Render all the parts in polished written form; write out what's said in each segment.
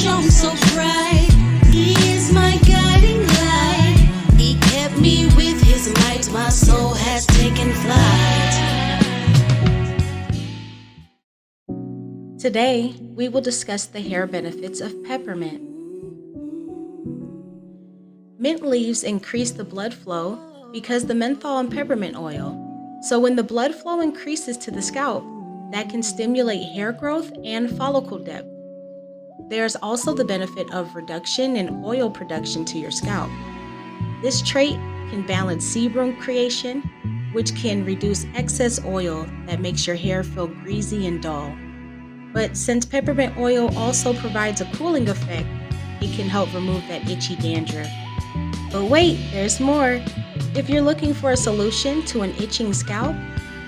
shone so bright. He is my guiding light. He kept me with his light. My soul has taken flight. Today, we will discuss the hair benefits of peppermint. Mint leaves increase the blood flow because the menthol and peppermint oil. So when the blood flow increases to the scalp, that can stimulate hair growth and follicle depth. There's also the benefit of reduction in oil production to your scalp. This trait can balance sebum creation, which can reduce excess oil that makes your hair feel greasy and dull. But since peppermint oil also provides a cooling effect, it can help remove that itchy dandruff. But wait, there's more. If you're looking for a solution to an itching scalp,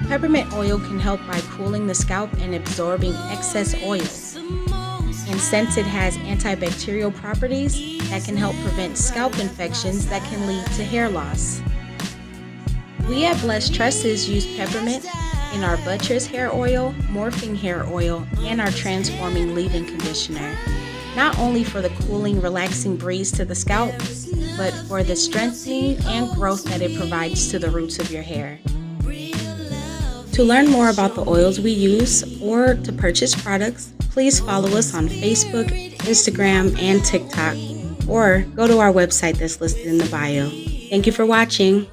peppermint oil can help by cooling the scalp and absorbing excess oil. And since it has antibacterial properties, that can help prevent scalp infections that can lead to hair loss. We at Blessed Tresses use peppermint in our buttress hair oil, morphing hair oil, and our transforming leave-in conditioner, not only for the cooling, relaxing breeze to the scalp, but for the strengthening and growth that it provides to the roots of your hair. To learn more about the oils we use or to purchase products, please follow us on Facebook, Instagram, and TikTok, or go to our website that's listed in the bio. Thank you for watching.